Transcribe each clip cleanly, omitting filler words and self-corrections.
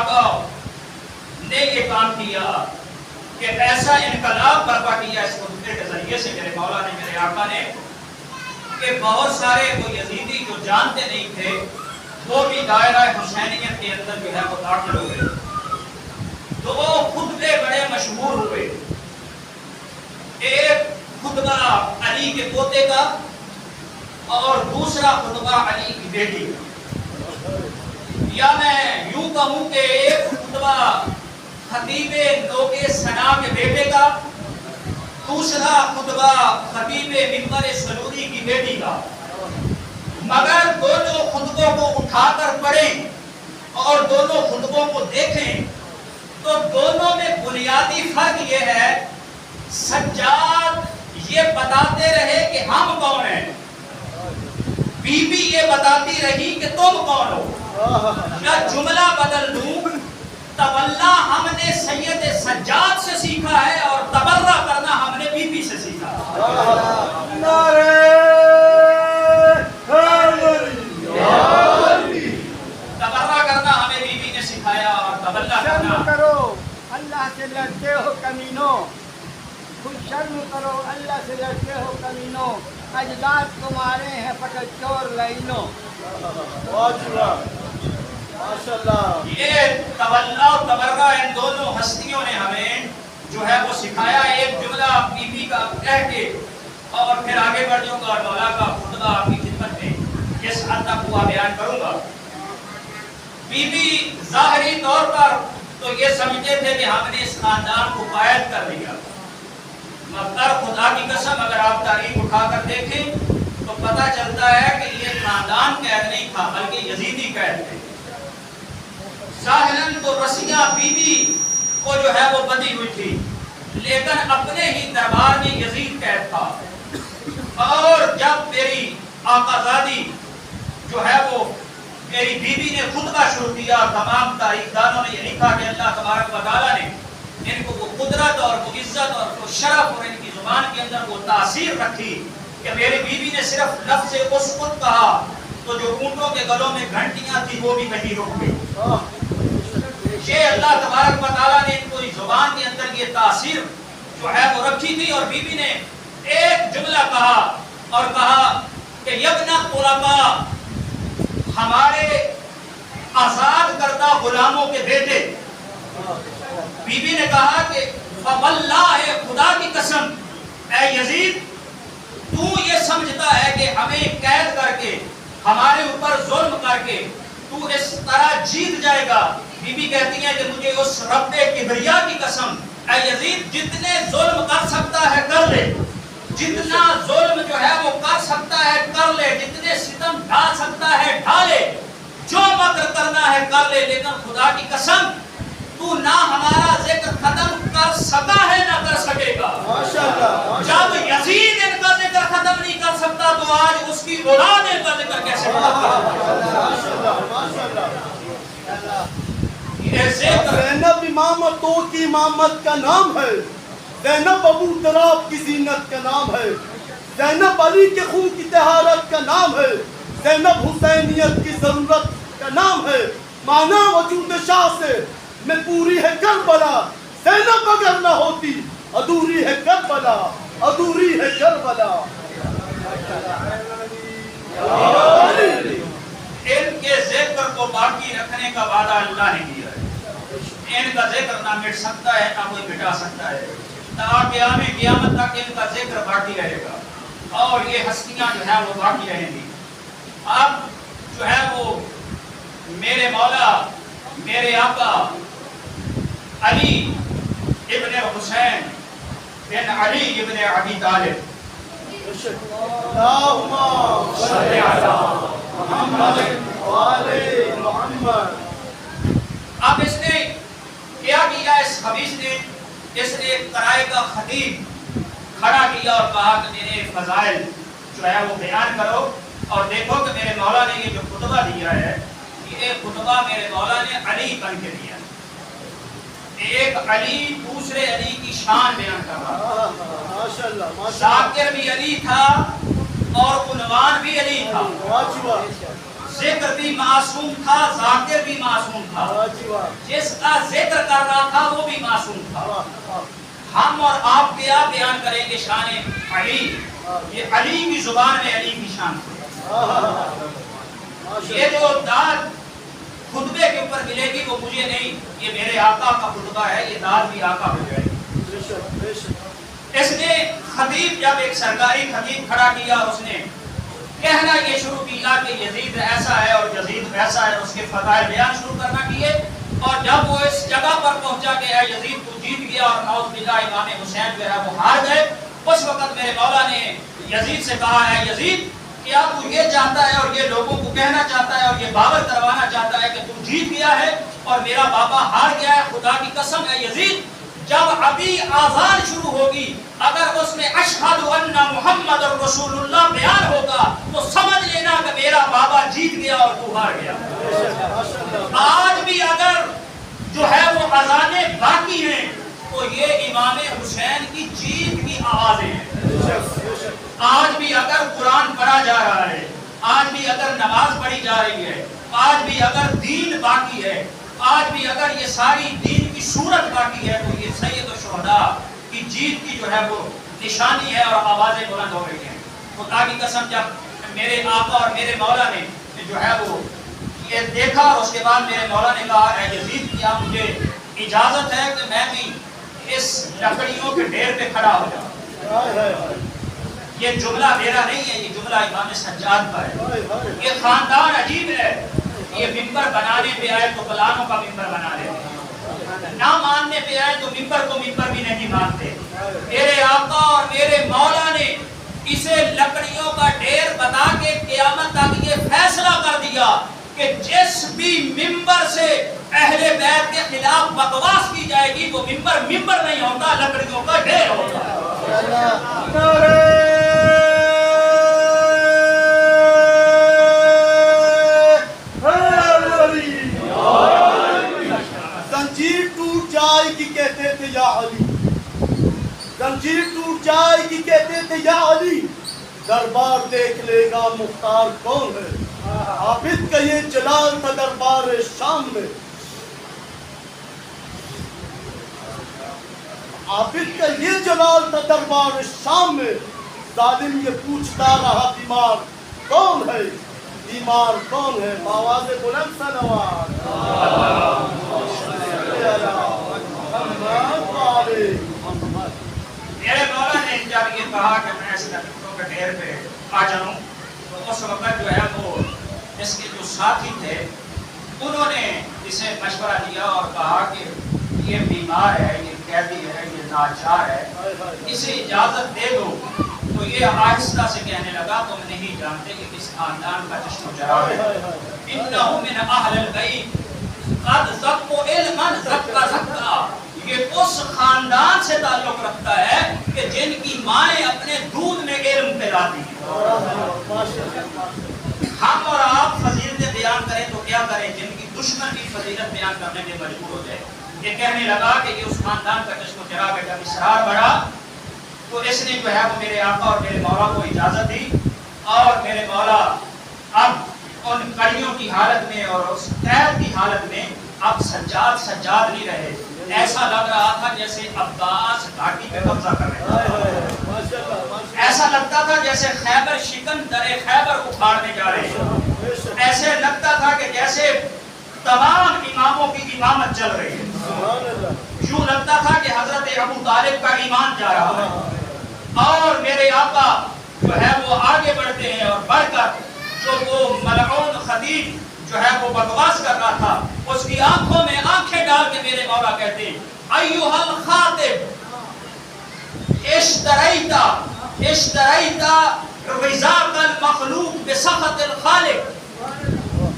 آقا نے یہ کام کیا کہ ایسا انقلاب برپا کیا اس خطبے کے ذریعے سے میرے مولا نے، میرے آقا نے، کہ بہت سارے وہ یزیدی جو جانتے نہیں تھے وہ بھی دائرہ حسینیت کے اندر جو ہے وہ داخل ہو گئے. تو وہ خطبے بڑے مشہور ہوئے. ایک خطبہ علی کے پوتے کا اور دوسرا خطبہ علی کی بیٹی کا، یا میں یوں کہوں کہ ایک خطبہ خطیب نوکے ثنا کے بیٹے کا، دوسرا خطبہ خطیب منبر سرودی کی بیٹی کا. مگر دونوں خطبوں کو اٹھا کر پڑھیں اور دونوں خطبوں کو دیکھیں تو دونوں میں بنیادی فرق یہ ہے، سجاد یہ بتاتے رہے کہ ہم کون ہیں، بی بی یہ بتاتی رہی کہ تم کون ہو. یا جملہ بدل دوں، تولا ہم نے سید سجاد سے سیکھا ہے اور تبرہ کرنا ہم نے بی بی سے سیکھا ہے. تبرہ کرنا ہمیں بی بی نے سکھایا اور تبلا کرنا. کرو اللہ سے لڑتے ہو کمینوں، خود شرم کرو اللہ سے لڑتے ہو کمینوں، اجداد تمہارے ہیں فقط چور لائنوں. یہ تولا اور تبرہ ان دونوں ہستیوں نے ہمیں جو ہے وہ سکھایا. ایک جملہ بی بی کا کہہ کے اور پھر آگے بڑھ جاؤں گا اور مولا کا خطبہ آپ کی خدمت میں اس حد تک ہوا بیان کروں گا. بی بی ظاہری طور پر تو یہ سمجھتے تھے کہ ہم نے اس خاندان کو قائد کر دیا، مگر خدا کی قسم اگر آپ تاریخ اٹھا کر دیکھیں تو پتہ چلتا ہے کہ یہ خاندان قید نہیں تھا بلکہ یزیدی قید تھے. ظاہراً تو رسیہ بی بی کو جو ہے وہ بندھی ہوئی تھی، لیکن اپنے ہی دربار میں یزید قید تھا. اور جب میری آقا زادی جو ہے وہ میری بی بی نے خطبہ شروع کیا، تمام تاریخ دانوں نے یہ لکھا کہ اللہ تبارک و تعالیٰ نے ان کو وہ قدرت اور وہ عزت اور وہ شرف اور ان کی زبان کے اندر وہ تاثیر رکھی کہ میری بی بی نے صرف لفظ اسکت کہا تو جو اونٹوں کے گلوں میں گھنٹیاں تھی وہ بھی وہیں رک گئی. یہ اللہ تبارک و تعالیٰ نے ان کو زبان کے اندر یہ تاثیر جو ہے وہ رکھی تھی. اور بی بی نے ایک جملہ کہا اور کہا کہ یبنا قربا، ہمارے آزاد کردہ غلاموں کے بیٹے. بی بی نے کہا کہ فواللہ، خدا کی قسم اے یزید، تو یہ سمجھتا ہے کہ ہمیں قید کر کے ہمارے اوپر ظلم کر کے تو اس طرح جیت جائے گا. بی بی کہتی ہیں کہ مجھے اس رب کبریا کی قسم، اے یزید جتنے ظلم کر سکتا ہے کر لے، جتنا ظلم جو ہے وہ کر سکتا ہے کر لے، جتنے ستم ڈھا سکتا ہے ڈھالے، جو مکر کرنا ہے کر لے، لیکن خدا کی قسم تو نہ ہمارا ذکر ختم کر سکا ہے نہ کر سکے گا. جب یزید ان کا ذکر ختم نہیں کر سکتا تو آج اس کی اولاد ان کا ذکر کیسے ختم کرے. زینب امامت تو کی امامت کا نام ہے، زینب ابو تراب کی زینت کا نام ہے، زینب علی کے خون کی طہارت کا نام ہے، زینب حسینیت کی ضرورت کا نام ہے. مانا وجود شاہ سے میں پوری ہے کربلا، زینب اگر نہ ہوتی ادھوری ہے کربلا، ادھوری ہے کربلا. ان کے ذکر کو باقی رکھنے کا وعدہ اللہ نے کیا ہے. ان کا ذکر نہ مٹ سکتا ہے نہ کوئی مٹا سکتا ہے. قیامت تک ان کا ذکر باقی رہے گا اور یہ ہستیاں جو ہے وہ باقی رہیں گی. اب جو ہے وہ میرے مولا میرے آقا علی ابن حسین بن علی ابن ابی طالب اللہم صلی علی محمد وآل محمد. اب اس نے کیا کیا، اس خبیث نے، اس نے ایک طرائے کا خطیب کھڑا کیا اور کہا کہ میرے فضائل جو ہے وہ بیان کرو. اور دیکھو کہ میرے مولا نے یہ جو خطبہ دیا ہے، یہ خطبہ میرے مولا نے علی بن کے دیا. ایک علی دوسرے علی کی شان بیان کر رہا. ذاکر بھی علی تھا اور عنوان بھی علی تھا. ذکر بھی معصوم تھا، ذاکر بھی معصوم تھا، جس کا ذکر کر رہا تھا وہ بھی معصوم تھا۔ ہم اور آپ کیا بیان کریں گے شان علی؟ یہ علی کی زبان میں علی کی شان ہے۔ یہ جو داد خطبے کے اوپر ملے گی وہ مجھے نہیں، یہ میرے آقا کا خطبہ ہے، یہ داد بھی آقا ہو جائے گی۔ اس نے خطیب جب ایک سرکاری خطیب کھڑا کیا، اس نے کہنا یہ شروع کیا کہ یزید ایسا ہے اور یزید ویسا ہے، اس کے فضائل بیان شروع کرنا کیے، اور جب وہ اس جگہ پر پہنچا کہ اے یزید تو جیت گیا اور نعوذ باللہ امام حسین جو ہے وہ ہار گئے، اس وقت میرے مولا نے یزید سے کہا ہے یزید کیا تو یہ چاہتا ہے اور یہ لوگوں کو کہنا چاہتا ہے اور یہ باور کروانا چاہتا ہے کہ تو جیت گیا ہے اور میرا بابا ہار گیا ہے؟ خدا کی قسم ہے یزید، جب ابھی آذان شروع ہوگی اگر اس میں اشہد ان محمد رسول اللہ بیان ہوگا تو سمجھ لینا کہ میرا بابا جیت گیا اور تو ہار گیا۔ آج بھی اگر جو ہے وہ اذانیں باقی ہیں تو یہ امام حسین کی جیت کی آوازیں ہیں۔ آج بھی اگر قرآن پڑھا جا رہا ہے، آج بھی اگر نماز پڑھی جا رہی ہے، آج بھی اگر دین باقی ہے، آج بھی اگر یہ ساری دین کی صورت باقی ہے تو یہ سید الشہداء کی جیت کی جو ہے وہ نشانی ہے اور آوازیں بلند ہو رہی ہیں۔ خدا کی قسم جب میرے آقا اور میرے مولا نے جو ہے وہ یہ دیکھا اور اس کے بعد میرے مولا نے کہا اے یزید کیا مجھے اجازت ہے کہ میں بھی اس لکڑیوں کے ڈھیر پہ کھڑا ہو جاؤں؟ یہ جملہ میرا نہیں ہے، یہ جملہ امام سجاد کا ہے۔ یہ خاندان عجیب ہے، یہ ممبر بنانے پہ آئے تو فلانوں کا ممبر بنا لیتے، نہ ماننے پہ آئے تو ممبر کو ممبر بھی نہیں مانتے۔ میرے آقا اور میرے مولا نے اسے لکڑیوں کا ڈھیر بتا کے قیامت تک یہ فیصلہ کر دیا کہ جس بھی ممبر سے اہل بیت کے خلاف بکواس کی جائے گی وہ ممبر ممبر نہیں ہوتا، لکڑیوں کا ڈھیر ہوتا۔ زنجیر ٹوٹ جائے گی کہتے تھے یا علی، زنجیر ٹوٹ جائے گی کہتے تھے یا علی، دربار دیکھ لے گا مختار کون ہے، عابد کا یہ جلال تھا دربار شام میں، عابد کا یہ جلال تھا دربار شام میں، ظالم یہ پوچھتا رہا بیمار کون ہے، بیمار کون ہے، آواز بلند سنوار میرے مولا نے جب یہ کہا کہ میں اس لکڑیوں کے ڈھیر پہ آ جاؤں تو اس وقت جو ہے وہ اس کے جو ساتھی تھے انہوں نے اسے مشورہ دیا اور کہا کہ یہ بیمار ہے، یہ قیدی ہے، یہ ناچار ہے، اسے اجازت دے دو۔ تو یہ آہستہ سے کہنے لگا تم نہیں جانتے کہ کس خاندان کا جشن و چراغ ہے، انہو من اہل البیت قد زکو علما زکا زکا، یہ اس خاندان سے تعلق رکھتا ہے کہ جن کی مائیں اپنے دودھ میں علم پلاتی ہیں۔ ہم اور آپ فضیلتیں بیان کریں تو کیا کریں، جن کی دشمن کی فضیلت بیان کرنے میں مجبور ہو جائے۔ یہ کہنے لگا کہ یہ اس خاندان کا جشن و چراغ ہے۔ جب اسرار بڑھا تو اس نے جو ہے وہ میرے آقا اور میرے مولا کو اجازت دی، اور میرے مولا اب ان کڑیوں کی حالت میں اور اس قید کی حالت میں اب سجاد سجاد نہیں رہے، ایسا لگ رہا تھا جیسے عباس گھاٹی پہ قبضہ کر رہے ہیں، ایسا لگتا تھا جیسے خیبر شکن در خیبر اکھاڑنے جا رہے ہیں، ایسے لگتا تھا کہ جیسے تمام اماموں کی امامت چل رہی ہے، یوں لگتا تھا کہ حضرت ابو طالب کا ایمان جا رہا ہے۔ اور میرے آقا جو ہے وہ آگے بڑھتے ہیں اور بڑھ کر جو وہ ملعون خطیب جو ہے وہ بکواس کر رہا تھا اس کی آنکھوں میں آنکھیں ڈال کے میرے مولا کہتے ہیں ایھا الخاطب اشتریتا رضاق المخلوق بسخط الخالق۔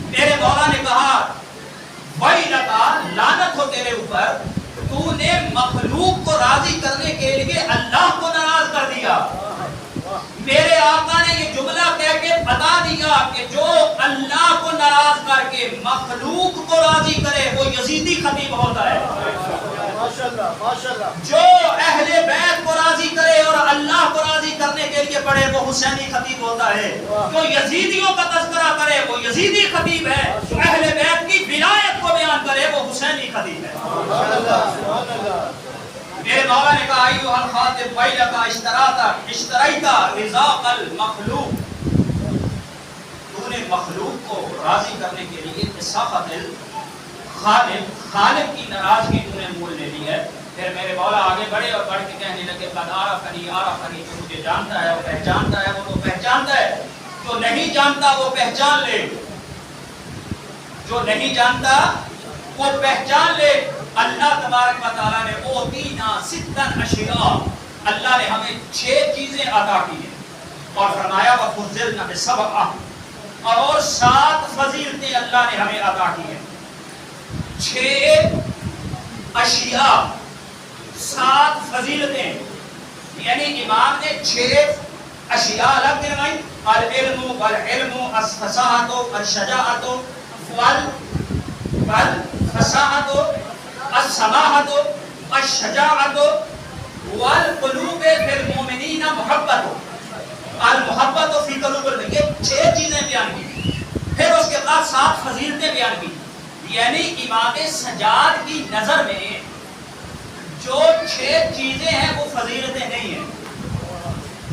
میرے مولا نے کہا ویلکا، لعنت ہو تیرے اوپر، تو نے مخلوق کو راضی کرنے کے لیے اللہ کو ناراض کر دیا۔ میرے آقا نے یہ جملہ کہہ کے بتا دیا کہ جو اللہ کو ناراض کر کے مخلوق کو راضی کرے وہ یزیدی خطیب ہوتا ہے، جو اہل بیت کو راضی کرے اور اللہ کو راضی کرنے کے لیے پڑھے وہ حسینی خطیب ہوتا ہے. جو یزیدیوں کا تذکرہ کرے وہ یزیدی خطیب ہے. جو اہل بیت کی ولایت کو بیان کرے وہ حسینی خطیب ہے. میرے مولا نے کہا ایھا الخاطب ویلک اشتریت رزاق المخلوق، تو نے مخلوق کو راضی کرنے کے لیے سخط خالق کی ناراضگی تو نے مول لے لی ہے. پھر میرے مولا آگے بڑھے اور بڑھ کے کہنے لگے قد عرفنی عرفنی، جو مجھے جانتا ہے وہ پہچانتا ہے، وہ تو پہچانتا ہے. جو نہیں جانتا وہ پہچان لے، جو نہیں جانتا وہ پہچان لے. اللہ تبارک و تعالیٰ نے اوتینا ستن اشیاء، اللہ نے ہمیں 6 چیزیں عطا کی ہیں اور فرمایا وفضلنا بسبع، اور 7 فضیلتیں اللہ نے ہمیں عطا کی ہیں. 6 اشیاء 7 فضیلتیں، یعنی امام نے 6 اشیاء الگ گنوائی. العلم والعلم الفصاحت والشجاعت والفصاحت السماحت الشجاعت والقلوب فی المؤمنین محبت المحبت فی قلوب المؤمنین. یہ 6 چیزیں بیان کی. پھر اس کے بعد 7 فضیلتیں بیان کی. یعنی امام سجاد کی نظر میں جو 6 چیزیں ہیں وہ فضیلتیں نہیں ہیں.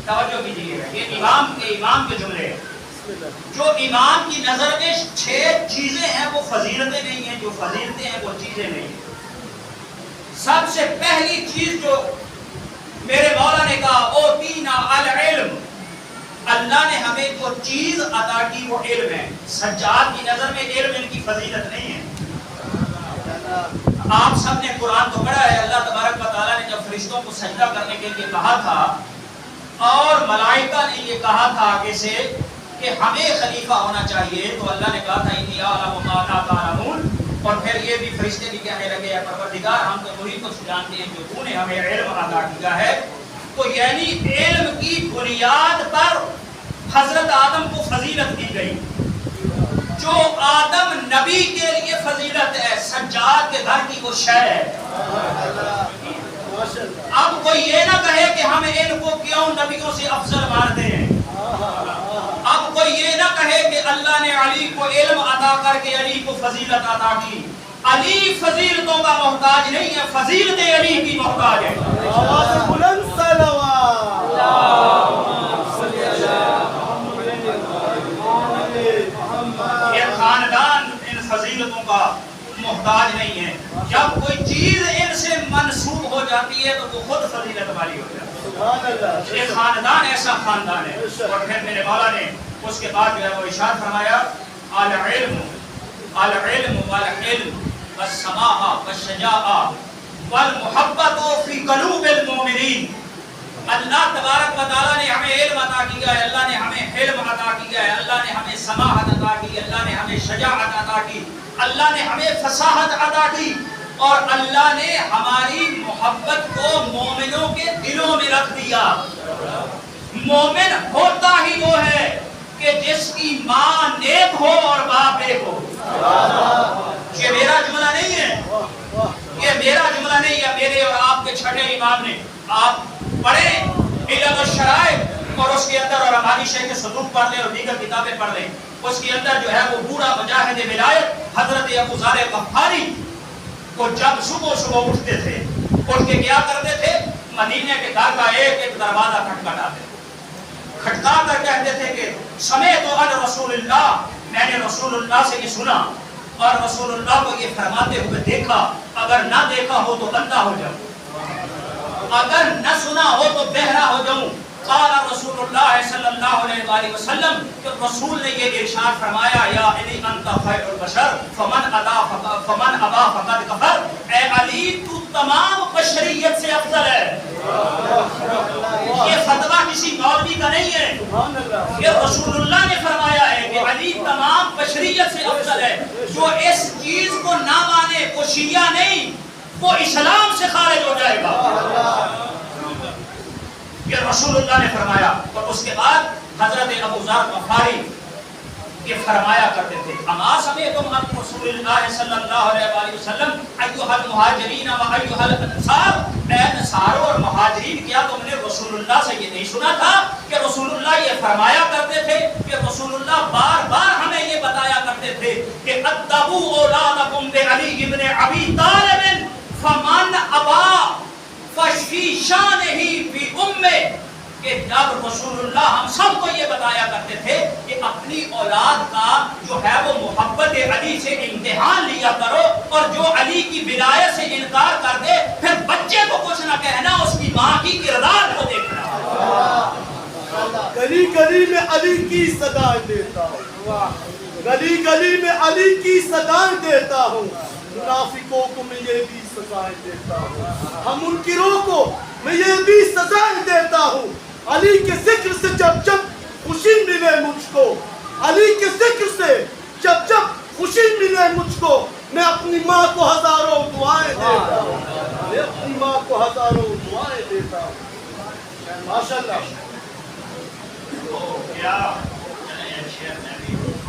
توجہ کیجیے گا، یہ امام کے جملے ہیں. جو امام کی نظر میں 6 چیزیں ہیں وہ فضیلتیں نہیں ہیں، جو فضیلتیں ہیں وہ چیزیں نہیں ہیں. سب سے پہلی چیز جو میرے مولا نے کہا اوتینا العلم، اللہ نے ہمیں جو چیز عطا کی وہ علم ہے. سجاد کی نظر میں علم ان کی فضیلت نہیں ہے. آپ سب نے قرآن تو پڑھا ہے. اللہ تبارک و تعالیٰ نے جب فرشتوں کو سجدہ کرنے کے لیے کہا تھا اور ملائکہ نے یہ کہا تھا آگے سے کہ ہمیں خلیفہ ہونا چاہیے، تو اللہ نے کہا تھا انی اعلم ما لا تعلمون. اور پھر یہ بھی فرشتے بھی کہنے لگے پروردگار ہم تو وہی کچھ جانتے ہیں جو تو نے ہمیں علم عطا کیا ہے. تو یعنی علم کی بنیاد پر حضرت آدم کو فضیلت دی گئی. جو آدم نبی کے لیے فضیلت ہے سجاد کے گھر کی وہ شے ہے. اب کوئی یہ نہ کہے کہ ہم ان کو کیوں نبیوں سے افضل مانتے ہیں. اب کوئی یہ نہ کہے کہ اللہ نے علی کو علم عطا کر کے علی کو فضیلت عطا کی. علی فضیلتوں کا محتاج نہیں ہے، فضیلتیں علی کی محتاج ہے. آواز بلند صلوات. یہ خاندان ان فضیلتوں کا محتاج نہیں ہے. جب کوئی چیز ان سے منسوب ہو جاتی ہے تو وہ خود فضیلت والی ہو جاتی ہے. یہ خاندان ایسا خاندان ہے. اور پھر میرے مولا نے اس کے بعد جو ہے وہ ارشاد فرمایا العلم والعلم والسماحہ والشجاعہ والمحبت فی قلوب المؤمنین. اللہ تبارک و تعالیٰ نے ہمیں علم عطا کیا ہے، اللہ نے ہمیں حلم عطا کیا ہے، اللہ نے ہمیں سماحت عطا کی، اللہ نے ہمیں شجاعت عطا کی، اللہ نے ہمیں فصاحت عطا کی، اور اللہ نے ہماری محبت کو مومنوں کے دلوں میں رکھ دیا. مومن ہوتا ہی وہ ہے کہ جس کی ماں نیک ہو اور باپ نیک ہو. یہ میرا جملہ نہیں ہے، یہ میرا جملہ نہیں ہے. میرے اور آپ کے چھٹے امام نے. آپ پڑھیں علم الشرائع اور اس کے اندر اور ہماری شیخ صدوق پڑھ لیں اور دیگر کتابیں پڑھ لیں. اس کے اندر جو ہے وہ پورا مجاہد ولایت حضرت ابو ذر غفاری کو جب صبح اٹھتے تھے، اٹھ کے کیا کرتے تھے، مدینے کے گھر کا ایک ایک دروازہ کھٹکھٹاتے، کھٹکا کر کہتے تھے کہ سمیت عن رسول اللہ، میں نے رسول اللہ سے یہ سنا اور رسول اللہ کو یہ فرماتے ہوئے دیکھا. اگر نہ دیکھا ہو تو اندھا ہو جاؤں، اگر نہ سنا ہو تو بہرا ہو جاؤں. قال رسول اللہ صلی اللہ علیہ وآلہ وسلم کہ رسول نے یہ ارشاد فرمایا یا علی انت خیر البشر فمن ابا فقد کفر. اے علی تو تمام بشریت سے افضل ہے. یہ فتویٰ کسی مولوی کا نہیں ہے، یہ رسول اللہ نے فرمایا ہے کہ علی تمام بشریت سے افضل ہے. جو اس چیز کو نہ مانے وہ شیعہ نہیں، وہ اسلام سے خارج ہو جائے گا. یہ رسول اللہ نے فرمایا. اور اس کے بعد حضرت ابو ذر غفاری یہ فرمایا کرتے تھے اما سمعتم عن رسول اللہ صلی اللہ علیہ وآلہ وسلم ایھا المہاجرین و ایھا الانصار، اے انصارو اور مہاجرین، کیا تم نے رسول اللہ سے یہ نہیں سنا تھا کہ رسول اللہ یہ فرمایا کرتے تھے کہ رسول اللہ بار بار ہمیں یہ بتایا کرتے تھے کہ ادبوا اولادکم بعلی ابن ابی طالب فمن ابا ففی شانہ فی امہ، کہ جب رسول اللہ ہم سب کو یہ بتایا کرتے تھے کہ اپنی اولاد کا جو ہے وہ محبت علی سے امتحان لیا کرو، اور جو علی کی ولایت سے انکار کر دے پھر بچے کو کچھ نہ کہنا، اس کی ماں کی کردار کو دیکھنا۔ گلی گلی میں علی کی صدائیں دیتا ہوں، گلی گلی میں علی کی صدائیں دیتا ہوں، منافقوں کو میں یہ بھی سزائیں دیتا ہوں، ہم منکروں کو میں یہ بھی سزائیں دیتا ہوں۔ علی کے ذکر سے جب جب خوشی ملے مجھ کو، علی کے ذکر سے جب جب خوشی ملے مجھ کو، میں اپنی ماں کو ہزاروں دعائیں دیتا ہوں، میں اپنی ماں کو ہزاروں دعائیں دیتا ہوں۔ ماشاءاللہ،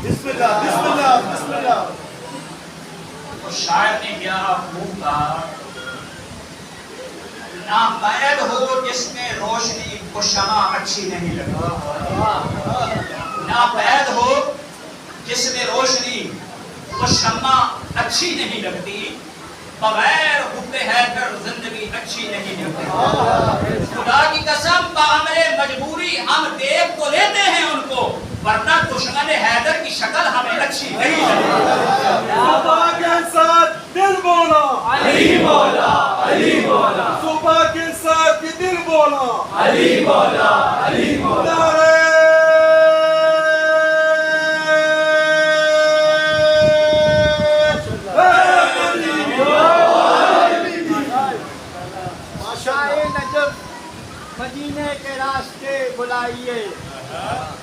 بسم اللہ بسم اللہ بسم اللہ۔ اس شاعر نے کیا خوب کہا، ناقید ہو جس میں روشنی کو شمع اچھی نہیں لگتی، ناقید ہو جس میں روشنی کو شمع اچھی نہیں لگتی، بغیر حب حیدر زندگی اچھی نہیں لگتی۔ خدا کی قسم بامر مجبوری ہم دیکھ تو لیتے ہیں ان کو، ورنہ دشمن حیدر کی شکل ہمیں اچھی نہیں لگتی۔ صبح کے ساتھ دل بولا علی مولا، علی مولا، صبح کے ساتھ دل بولا علی مولا، علی مولا۔ شاہ نجف مدینے کے راستے بلائیے،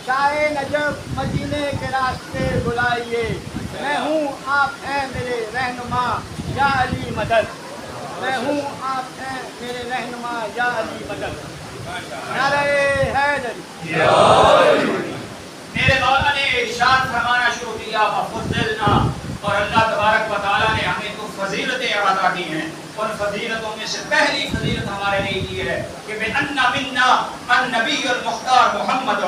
شاہ نجف مدینے کے راستے بلائیے، میں ہوں آپ ہیں میرے رہنما یا علی مدد، میں ہوں آپ ہیں میرے رہنما یا علی مدد۔ نعرہ حیدر۔ میرے مولا نے ارشاد فرمانا شروع کیا وَفُضِّلْنَا، اور اللہ تبارک و تعالیٰ نے ہمیں تو فضیلتیں عطا کی ہیں، ان فضیلتوں میں سے پہلی فضیلت ہمارے لیے یہ ہے کہ بِأَنَّ مِنَّا النَّبِيُّ الْمُخْتَارُ مُحَمَّدٌ،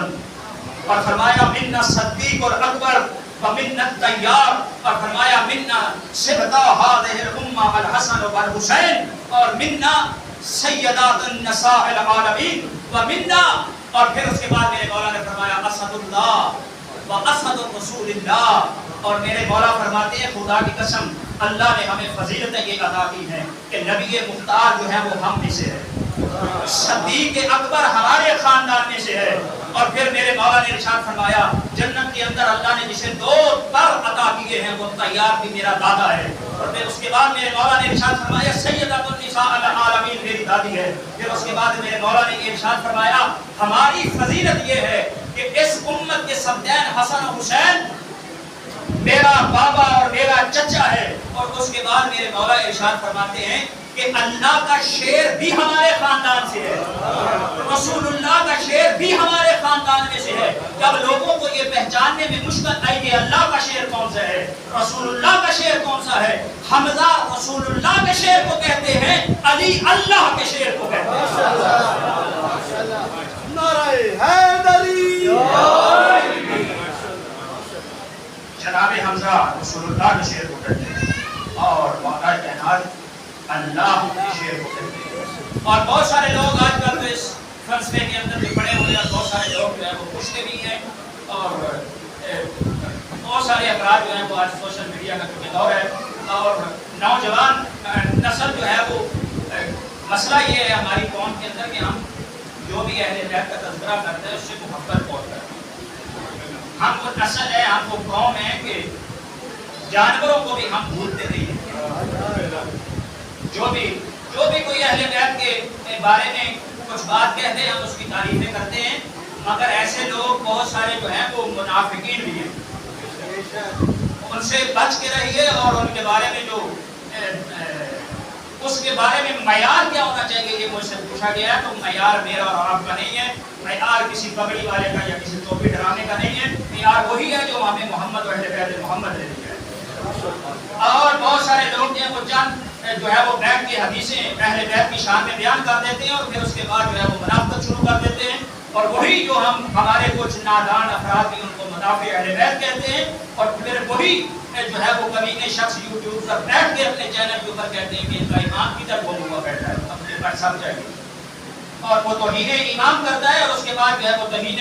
اور فرمایا مِنَّا الصدیق الْأَکبر وَمِنَّا الطَّیّار، اور فرمایا مِنَّا سِبْطَا هَٰذِهِ الْأُمَّةِ الْحَسَنُ وَالْحُسَینُ، اور مِنَّا سیدات النساء العالمین وَمِنَّا، اور پھر اس کے بعد میرے مولا نے فرمایا اسد اللہ و اسد رسول اللہ، اور میرے مولا فرماتے ہیں خدا کی قسم اللہ نے ہمیں فضیلتیں یہ عطا کی ہیں کہ نبی مختار جو ہے وہ ہم میں سے ہے، صدیق اکبر ہمارے خاندان میں سے ہے، اور پھر میرے مولا نے ارشاد فرمایا جنت کے اندر اللہ نے جسے 2 پر عطا کیے ہیں وہ طیار بھی میرا دادا ہے، اور پھر اس کے بعد میرے مولا نے ارشاد فرمایا سیدۃ النساء العالمین میری دادی ہے، پھر اس کے بعد میرے مولا نے ارشاد فرمایا ہماری فضیلت یہ ہے کہ اس امت کے سبدین حسن و حسین میرا بابا اور میرا چچا ہے، اور اس کے بعد میرے مولا ارشاد فرماتے ہیں کہ اللہ کا شیر بھی ہمارے خاندان سے ہے، رسول اللہ کا شیر بھی ہمارے خاندان میں سے ہے۔ جب لوگوں کو یہ پہچاننے میں مشکل آئی کہ اللہ کا شیر کون سا ہے، رسول اللہ کا شیر کون سا ہے، حمزہ رسول اللہ کے شیر کو کہتے ہیں، علی اللہ کے شیر کو کہتے ہیں۔ نعرہ حیدری، جناب حمزہ رسول اللہ کے شیر کو کہتے ہیں، اور واقعہ کائنات اللہ کے شیر کو کہتے ہیں۔ اور بہت سارے لوگ آج کل تو اس فلسفے کے اندر بھی پڑے ہوئے ہیں، بہت سارے لوگ جو ہے وہ پوچھتے بھی ہیں، اور بہت سارے افراد جو ہیں وہ آج سوشل میڈیا کا جو دور ہے، اور نوجوان نسل جو ہے وہ مسئلہ یہ ہے ہماری قوم کے اندر کہ ہم جو بھی اہل بیت کا تذکرہ کرتے ہیں اس سے محبت بہت کرتے ہیں۔ ہم وہ نسل ہے، ہم وہ قوم ہے کہ جانوروں کو بھی ہم بھولتے نہیں ہیں۔ جو بھی کوئی اہل بیت کے بارے میں کچھ بات کہتے ہیں ہم اس کی تعریفیں کرتے ہیں، مگر ایسے لوگ بہت سارے جو ہیں وہ منافقین بھی ہیں، ان سے بچ کے رہیے، اور ان کے بارے میں جو اس کے بارے میں معیار کیا ہونا چاہیے یہ مجھ سے پوچھا گیا ہے، تو معیار میرا اور آپ کا نہیں ہے، معیار کسی پگڑی والے کا یا کسی ٹوپی ڈرامے کا نہیں ہے، معیار وہی ہے جو ہمیں محمد و اہل بیت محمد نے دیا ہے۔ اور بہت سارے لوگ ہیں وہ چند جو ہے وہ بیت کی حدیثیں اہل بیت کی شان میں بیان کر دیتے ہیں اور پھر اس کے بعد جو ہے وہ منافقت شروع کر دیتے ہیں، اور وہی جو ہم ہمارے کچھ نادان افراد بھی ان کو مدافع اہل بیت کہتے ہیں، اور پھر وہی جو ہے وہ کمینے شخص یوٹیوب پر بیٹھ کے اپنے چینل کے اوپر کہتے ہیں کہ ان کا ایمان کدھر گم ہوا بیٹھا ہے، اپنے پر سب چاہیے، اور وہ توہین ایمان کرتا ہے، اور اس کے بعد جو ہے وہ توہین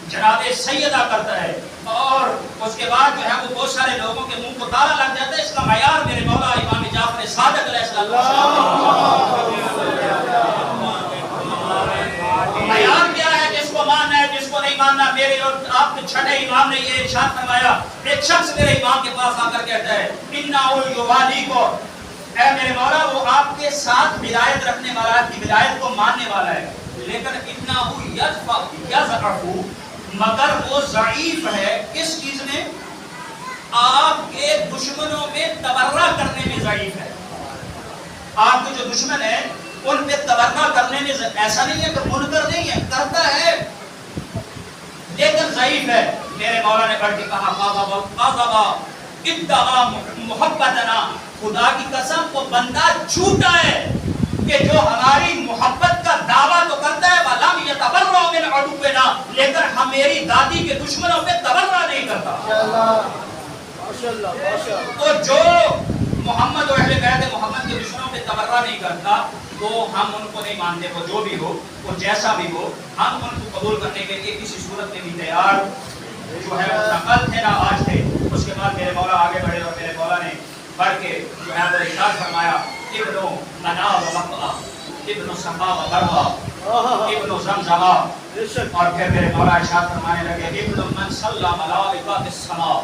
جناب سیدہ کرتا ہے، اور اس کے بعد جو ہے وہ بہت سارے لوگوں کے منہ کو تالا لگ جاتا ہے۔ اس کا معیار میرے مولا امام جعفر صادق علیہ السلام معیار کیا ہے، جس کو ماننا ہے جس کو نہیں ماننا۔ میرے اور آپ کے چھٹے امام نے یہ ارشاد فرمایا، ایک شخص میرے امام کے پاس آ کر کہتا ہے اِنَّا یُوَالِی کو، اے میرے مولا وہ آپ کے ساتھ ولایت رکھنے والا ہے، کی ولایت کو ماننے والا ہے، لیکن اِنَّهُ یَضْعَفُ، مگر وہ ضعیف ہے کس چیز میں؟ آپ کے دشمنوں میں تبرہ کرنے میں ضعیف ہے۔ آپ کے جو دشمن ہیں ان پہ تبرہ کرنے میں ایسا نہیں ہے کہ منکر نہیں ہے، کرتا ہے لیکن ضعیف ہے۔ میرے مولا نے پڑھ کے کہا ادعا محبتنا، خدا کی قسم وہ بندہ جھوٹا ہے کہ جو ہماری محبت کا دعویٰ تو کرتا ہے وَلَمْ يَتَبَرَّأْ مِنْ عَدُوِّنَا، لیکن ہماری دادی کے دشمنوں پہ تبرہ نہیں کرتا۔ تو جو محمد و اہل بیت محمد کے دشمنوں پہ تبرہ نہیں کرتا تو ہم ان کو نہیں مانتے، وہ جو بھی ہو، وہ جیسا بھی ہو، ہم ان کو قبول کرنے کے لیے کسی صورت میں بھی تیار جو ہے نقل تھے نہ آج تھے۔ اس کے بعد میرے مولا آگے بڑھے اور میرے مولا نے بڑھ کے جو ہے وہ ارشاد فرمایا ابن منا و مقع، ابن صفا و بروا، ابن زمزما، اور پھر میرے مولا ارشاد فرمانے لگے ابن من صلی ملائکۃ السماء،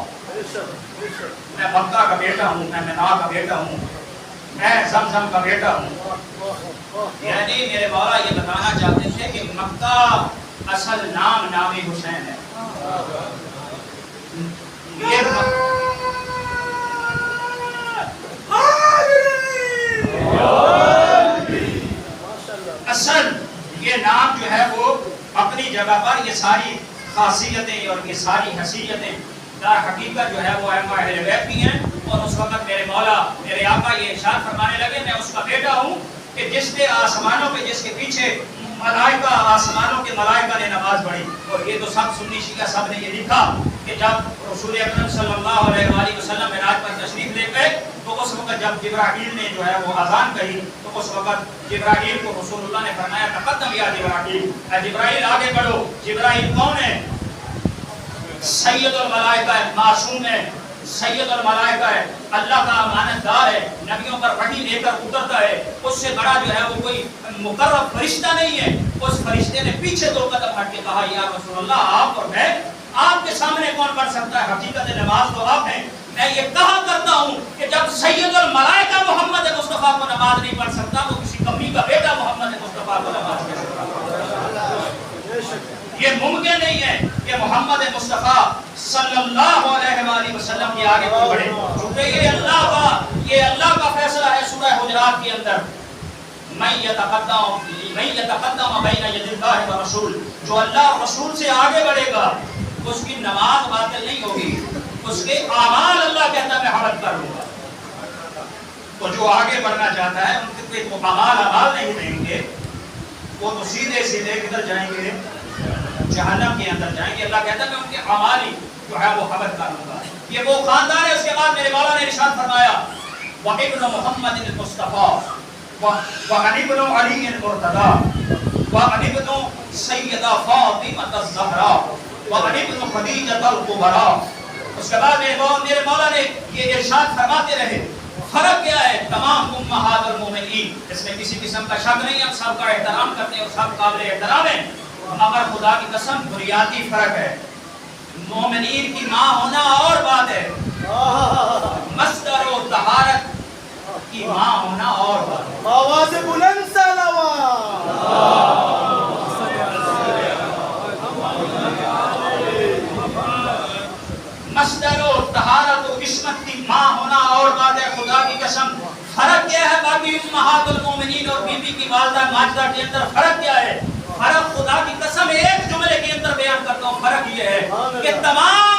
میں مکہ کا بیٹا ہوں، میں منا کا بیٹا ہوں، میں زمزم کا بیٹا ہوں۔ یعنی میرے مولا یہ بتانا چاہتے تھے کہ مکہ اصل نام حسین ہے۔ اصل یہ نام جو ہے وہ اپنی جگہ پر یہ ساری خاصیتیں اور یہ ساری حیثیتیں در حقیقت جو ہے وہ اہل بیت کی ہیں، اور اس وقت میرے مولا میرے آقا یہ ارشاد فرمانے لگے میں اس کا بیٹا ہوں کہ جس کے آسمانوں پہ جس کے پیچھے ملائکہ آسمانوں کے ملائکہ نے نماز پڑھی، اور یہ تو سب سنی شیعہ سب نے یہ لکھا کہ جب رسول اکرم صلی اللہ علیہ وآلہ وسلم معراج پر تشریف لے گئے تو اس وقت جب جبرائیل نے جو ہے وہ اذان کہی تو اس وقت جبرائیل کو رسول اللہ نے فرمایا تقدم یا جبرائیل، اے جبرائیل آگے بڑھو۔ جبرائیل کون ہے؟ سید الملائکہ ہے، معصوم ہے، سید الملائکہ ہے، اللہ کا امانت دار ہے، نبیوں پر وحی لے کر اترتا ہے، اس سے بڑا جو ہے وہ کوئی مقرب فرشتہ نہیں ہے۔ اس فرشتے نے پیچھے دو قدم ہٹ کے کہا یا رسول اللہ آپ اور میں، آپ کے سامنے کون پڑھ سکتا ہے؟ حقیقت نماز تو آپ ہیں۔ میں یہ کہا کرتا ہوں کہ جب سید الملائکہ محمد مصطفیٰ کو نماز نہیں پڑھ سکتا تو کسی کمی کا بیٹا محمد مصطفیٰ کو نماز پڑھ سکتا۔ یہ ممکن نہیں ہے کہ محمد مصطفیٰ صلی اللہ علیہ وآلہ وسلم کے آگے کوئی بڑھے، کیونکہ یہ اللہ کا فیصلہ ہے سورہ حجرات کے اندر من یتقدم بین ید اللہ و رسول، جو اللہ اور رسول سے آگے بڑھے گا اس کی نماز باطل نہیں ہوگی، اس کے اعمال اللہ کہتا ہے میں حمد کر لوں گا۔ تو جو آگے بڑھنا چاہتا ہے ان کے کوئی اعمال نہیں دیں گے، وہ تو سیدھے سیدھے کدھر جائیں گے؟ جہنم کے اندر جائیں گے۔ اللہ کہتا ہے میں ان کے اعمال ہی جو ہے وہ حمد کر لوں گا۔ یہ وہ خاندان ہے۔ اس کے بعد میرے مولا نے ارشاد فرمایا وَابْنُ مُحَمَّدٍ الْمُصْطَفَىٰ وَابْنُ عَلِيٍّ الْمُرْتَضَىٰ وَابْنُ سَيِّدَةِ فاطمة الزہراء وَابْنُ خدیجۃ الکبریٰ۔ اس کے بعد میرے مولا نے یہ ارشاد فرماتے رہے فرق کیا ہے؟ تمام امہات المومنین، اس میں کسی قسم کا شک نہیں، ہم سب کا احترام کرتے ہیں اور سب قابل احترام ہیں، مگر خدا کی قسم بنیادی فرق ہے۔ مومنین کی ماں ہونا اور بات ہے، مصدر و طہارت کی ماں ہونا اور بات ہے۔ آواز بلند سلام، مصدر و طہارت و عصمت کی ماں ہونا اور بات ہے۔ خدا کی قسم فرق کیا ہے باقی امہات المومنین اور بی بی کی والدہ ماجدہ کے اندر فرق کیا ہے؟ فرق خدا کی قسم ایک جملے کے اندر بیان کرتا ہوں، فرق یہ ہے کہ تمام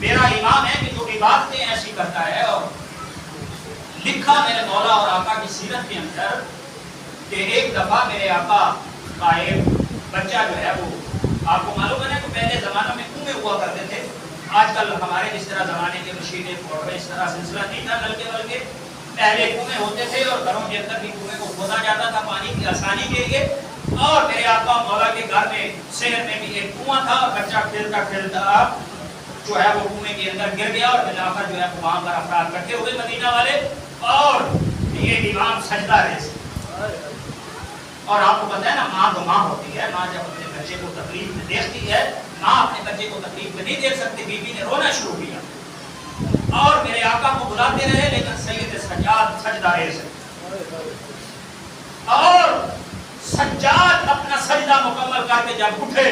میرا ایمان ہے کہ جو عبادتیں ایسی کرتا ہے، اور لکھا میرے مولا اور آقا کی سیرت کے اندر کہ ایک دفعہ میرے آقا کا ایک بچہ جو ہے وہ، آپ کو معلوم ہے کہ پہلے زمانہ میں کنویں ہوا کرتے تھے، آج کل ہمارے اس طرح زمانے کے مشینیں موٹریں اس طرح سلسلہ نہیں تھا، نلکے ولکے پہلے کنویں ہوتے تھے اور گھروں کے اندر بھی کنویں کو کھودا جاتا تھا پانی کی آسانی کے لیے. اور میرے آقا مولا کے گھر میں شہر میں بھی ایک کنواں تھا اور بچہ کھیلتا کھیلتا جو ہے وہ کنویں کے اندر گر گیا اور بلا کر جو ہے وہاں پر افراد اکٹھے ہوئے مدینہ والے اور یہ امام سجدہ رہے. اور آپ کو پتہ ہے نا ماں تو ماں ہوتی ہے، ماں جب اپنے بچے کو تکلیف میں دیکھتی ہے، ماں اپنے بچے کو تکلیف میں نہیں دیکھ سکتی. بی بی نے رونا شروع کیا اور میرے آقا کو بلاتے رہے لیکن سید سجاد سجدہ ریز اور سجاد اپنا سجدہ مکمل کر کے جب اٹھے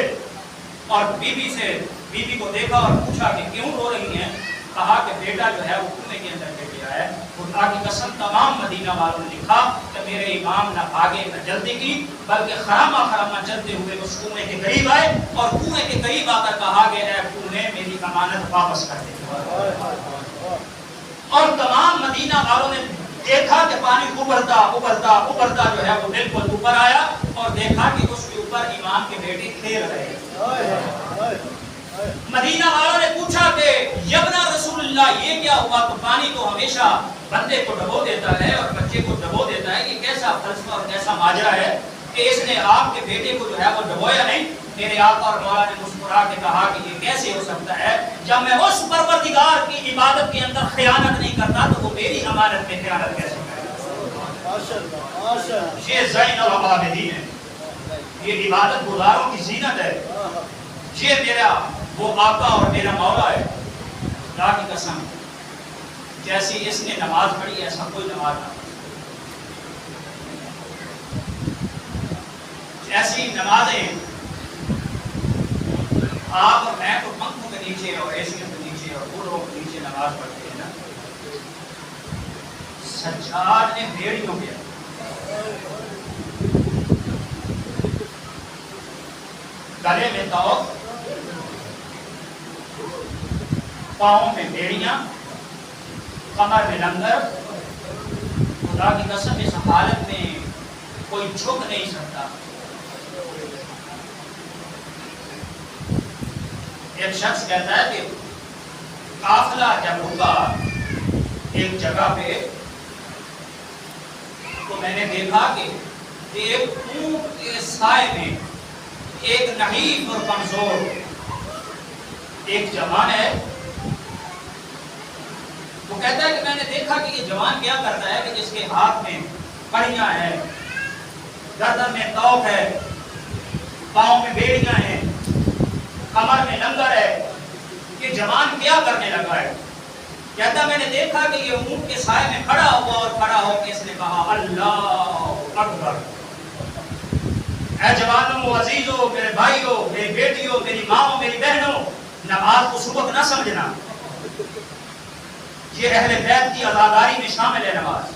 اور بی بی کو دیکھا اور پوچھا کہ کیوں رو رہی ہیں، کہا کہ بیٹا جو ہے وہ کنویں کے اندر گر گیا ہے. خدا کی قسم تمام مدینہ والوں نے لکھا کہ میرے امام نہ بھاگے نہ جلدی کی بلکہ خراما چلتے ہوئے اس کنویں کے قریب آئے اور کنویں کے قریب آ کر کہا کہ اے کنویں میری امانت واپس کر دے. اور تمام مدینہ والوں نے دیکھا کہ پانی ابلتا جو ہے وہ بالکل اوپر آیا اور دیکھا کہ اس کے اوپر امام کے بیٹے کھیل رہے ہیں. مدینہ والوں نے پوچھا کہ یبنا رسول اللہ یہ کیا ہوا؟ تو پانی تو ہمیشہ بندے کو ڈبو دیتا ہے اور بچے کو ڈبو دیتا ہے، یہ کیسا فلسفہ اور کیسا ماجرا ہے کہ اس نے آپ کے بیٹے کو جو ہے وہ ڈبویا نہیں. میرے آقا اور مولا نے مسکرا کے کہا کہ یہ کیسے ہو سکتا ہے، جب میں اس پروردگار کی عبادت کے اندر خیانت نہیں کرتا تو وہ میری امانت میں خیانت کیسے کرے. یہ زین العابدین ہے، یہ عبادت گزاروں کی زینت ہے. یہ میرا وہ آقا اور میرا مولا ہے. خدا کی قسم جیسی اس نے نماز پڑھی ایسا کوئی نماز نہ پڑھی. ایسی نمازیں آپ اور میں تو پنکھوں کے نیچے اور ایسیوں کے نیچے اور کولروں کے نیچے نماز پڑھتے ہیں نا، سجاد نے بھیڑیوں کیا. گلے میں توق، پاؤں میں بیڑیاں، کمر میں لنگر. خدا کی قسم اس حالت میں کوئی جھک نہیں سکتا. ایک شخص کہتا ہے کہ قافلہ جب ہوگا ایک جگہ پہ تو میں نے دیکھا کہ ایک اونٹ کے سائے میں ایک نحیف اور کمزور ایک جوان ہے. وہ کہتا ہے کہ میں نے دیکھا کہ یہ جوان کیا کرتا ہے کہ جس کے ہاتھ میں کڑیاں ہیں، گردن میں توق ہے، پاؤں میں بیڑیاں ہیں، کمر میں لنگر ہے، یہ جوان کیا کرنے لگا ہے. کہتا میں نے دیکھا کہ یہ اونٹ کے سائے میں کھڑا ہوا اور کھڑا ہو کے اس نے کہا اللہ اکبر. اے جوانوں، عزیزوں، میرے بھائیوں، میری بیٹیوں، میری ماؤں، میری بہنوں، نماز کو سبق نہ سمجھنا. یہ اہل بیت کی عزاداری میں شامل ہے نماز.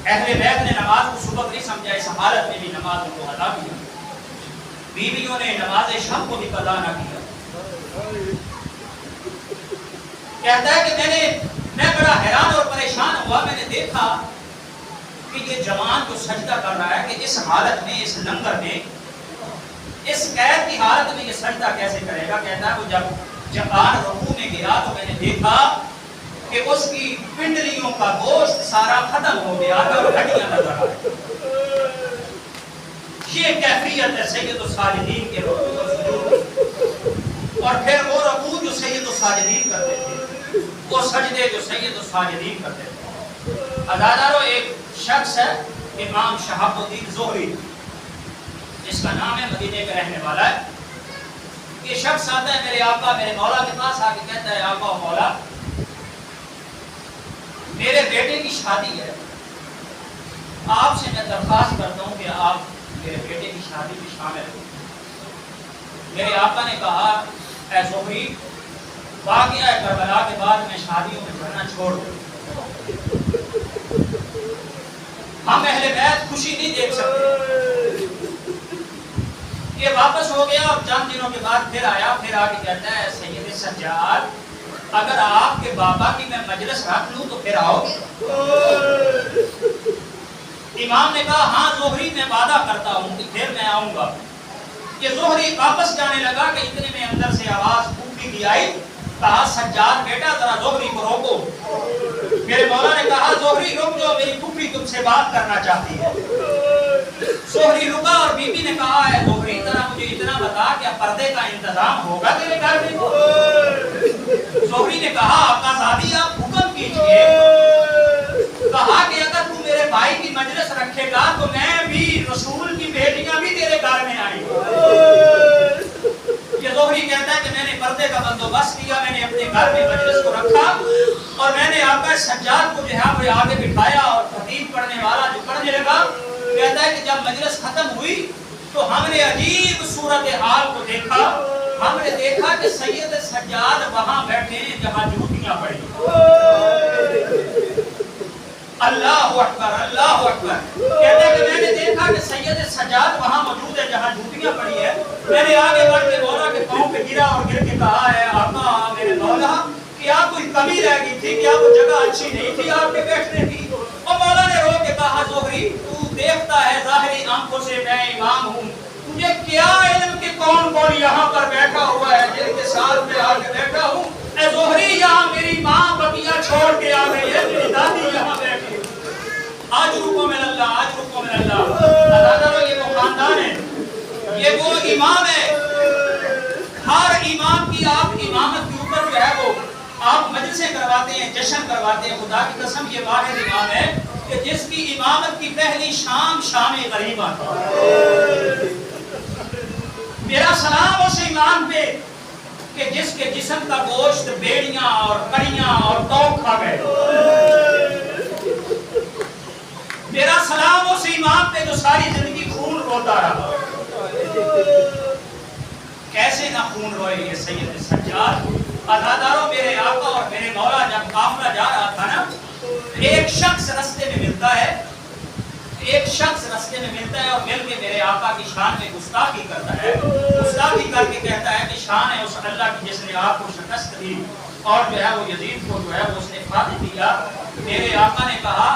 اہل بیت نے نماز کو سبق نہیں سمجھا، اس حالت میں بھی نماز کو ادا کیا. بیویوں نے نماز شب کو بھی قضا نہ کیا. کہتا ہے کہ میں بڑا حیران اور پریشان ہوا. میں نے دیکھا کہ یہ جوان جو سجدہ کر رہا ہے کہ اس حالت میں، اس لنگر میں، اس قید کی حالت میں یہ سجدہ کیسے کرے گا. کہتا ہے وہ جب رکوع میں گیا تو میں نے دیکھا کہ اس کی پنڈلیوں کا گوشت سارا ختم ہو گیا اور ہڈیاں نظر آ رہی. یہ کیفیت ہے سید الساجدین کے رکوع اور سجود. اور پھر وہ رکوع جو سید الساجدین کرتے تھے، وہ سجدے جو سید الساجدین کرتے تھے. عزادارو ایک شخص ہے امام شہاب الدین زہری، جس کا نام ہے، مدینے کا رہنے والا ہے. یہ شخص آتا ہے میرے آقا میرے مولا کے پاس آ کے کہتا ہے آقا و مولا میرے بیٹے کی شادی ہے، آپ سے میں درخواست کرتا ہوں کہ آپ میرے بیٹے کی شادی میں شامل ہو. میرے آقا نے کہا اے زہری واقعہ کربلا کے بعد میں شادیوں میں جانا چھوڑ دوں. ہم اہل بیت خوشی نہیں دیکھ سکتے. یہ واپس ہو گیا اور چند دنوں کے بعد پھر آیا. پھر آ کے کہتا ہے سید سجاد اگر آپ کے بابا کی میں مجلس رکھ لوں تو پھر آؤ گے؟ امام نے کہا ہاں زہری میں وعدہ کرتا ہوں کہ پھر میں آؤں گا. یہ زہری واپس جانے لگا کہ اتنے میں اندر سے آواز پھوپھی کی آئی. کہا سجاد بیٹا ذرا زہری کو روکو. میرے مولا نے کہا زہری رک جاؤ میری پھوپھی تم سے بات کرنا چاہتی ہے. زہری رکا اور بی بی نے کہا ہے زہری ذرا مجھے اتنا بتا کہ پردے کا انتظام ہوگا تیرے گھر میں؟ زہری نے کہا آقا زادی آپ حکم کیجئے. کہا کہ اگر تو میرے بھائی کی مجلس رکھے گا تو میں بھی رسول کی بیٹیاں بھی تیرے گھر میں آئیں. یہ زہری کہتا ہے کہ میں نے پردے کا بندوبست کیا, میں نے اپنے گھر میں مجلس کو رکھا اور میں نے آقا سجاد کو جو ہے وہ آگے بٹھایا اور خطیب پڑھنے والا جو پڑھنے لگا. کہتا ہے کہ جب مجلس ختم ہوئی تو ہم نے عجیب صورتحال کو دیکھا. ہم نے دیکھا کہ سید سجاد وہاں بیٹھے ہیں جہاں جوتیاں پڑی. اللہ اکبر اللہ اکبر. کہتا ہے کہ میں نے دیکھا کہ سید سجاد وہاں موجود ہے جہاں جوتیاں پڑی ہے. میں نے آگے بڑھ کے مولا کے پاؤں پہ گرا اور گر کے کہا ہے آقا میرے مولا کیا کوئی کمی رہ گئی تھی, کیا وہ جگہ اچھی نہیں تھی آپ کے بیٹھنے کی؟ اور مولا نے رو کے کہا زہری تو دیکھتا ہے ظاہری آنکھوں سے میں امام ہوں, تجھے کیا علم کہ کون کون یہاں پر بیٹھا ہوا ہے جن کے ساتھ میں آ کے بیٹھا ہوں؟ اے زہری یہاں میری ماں بقیہ چھوڑ کے آ گئی ہے, میری دادی یہاں بیٹھی. آج رکو من اللہ آج رکو من اللہ. اداکاروں یہ وہ خاندان ہے, یہ وہ امام ہے. ہر امام کی آپ امامت کے اوپر جو ہے وہ آپ مجلسیں کرواتے ہیں, جشن کرواتے ہیں. خدا کی قسم یہ واحد امام ہے کہ جس کی امامت کی پہلی شام شام غریبہ. میرا سلام اس امام پہ کہ جس کے جسم کا گوشت بیڑیاں اور کڑیاں اور توق کھا گئے. میرا سلام اس امام پہ جو ساری زندگی خون روتا رہا. کیسے نہ خون روئے یہ سید سجاد. عزاداروں میرے آقا اور میرے مولا جب قافلہ جا رہا تھا نا, ایک شخص رستے میں ملتا ہے, ایک شخص رستے میں ملتا ہے اور مل کے میرے آقا کی شان میں گستاخی کرتا ہے. گستاخی کر کے کہتا ہے کہ شان ہے اس اللہ کی جس نے آپ کو شکست دی اور جو ہے وہ یزید کو جو ہے وہ اس نے فاتح دیا. میرے آقا نے کہا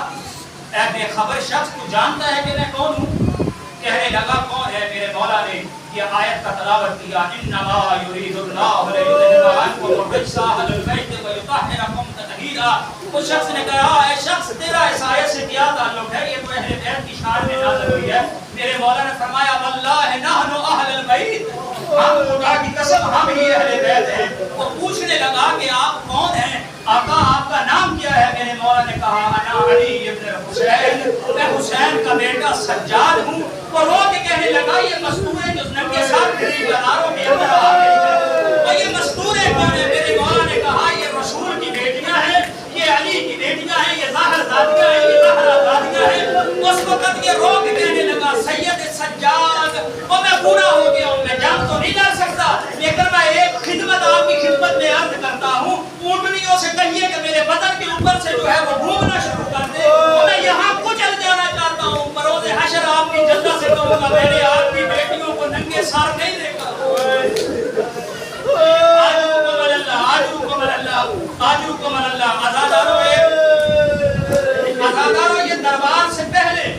اے بے خبر شخص تو جانتا ہے کہ میں کون ہوں؟ کہنے لگا کون ہے؟ میرے مولا نے یہ آیت کا تلاوت کیا انما یرید اللہ لیذهب عنکم الرجس اہل البیت ویطہرکم تطہیرا. اس شخص نے کہا اے شخص تیرا اس آیت سے کیا تعلق ہے؟ یہ تو اہل بیت کی شان میں نازل ہوئی ہے. میرے مولا نے فرمایا واللہ نحن اہل البیت, ہم خدا کی قسم ہم ہی اہل بیت ہیں. وہ پوچھنے لگا کہ آپ کون ہیں؟ آقا آپ کا نام کیا ہے؟ میرے مولا نے کہا انا علی ابن حسین, میں حسین کا بیٹا سجاد ہوں. وہ رو کے کہنے لگا یہ مستوریں جو ننگے ساتھ میری بازاروں میں اندر آ گئی ہیں اور یہ مستوریں کون ہیں؟ میرے مولا نے کہا یہ رسول کی بیٹیاں ہیں, یہ علی کی بیٹیاں ہیں, یہ ظاہر زادیاں ہیں, یہ زہرا زادیاں ہیں. اس وقت یہ رو کے کہنے لگا سید سجاد اور میں بوڑھا ہو گیا ہوں, میں جنگ تو نہیں لڑ سکتا لیکن میں ایک خدمت آپ کی خدمت میں عرض کرتا ہوں. اونٹنیوں سے کہیے کہ میرے بدن کے اوپر سے جو ہے وہ گھومنا شروع کر دے اور میں یہاں کچل جانا چاہتا ہوں. بروز حشر آپ کی جنت سے کہوں گا میں نے آپ کی بیٹیوں کو ننگے سار نہیں دیکھا. آج رکو من اللہ آج رکو من اللہ. عزاداروں یہ دربار سے پہلے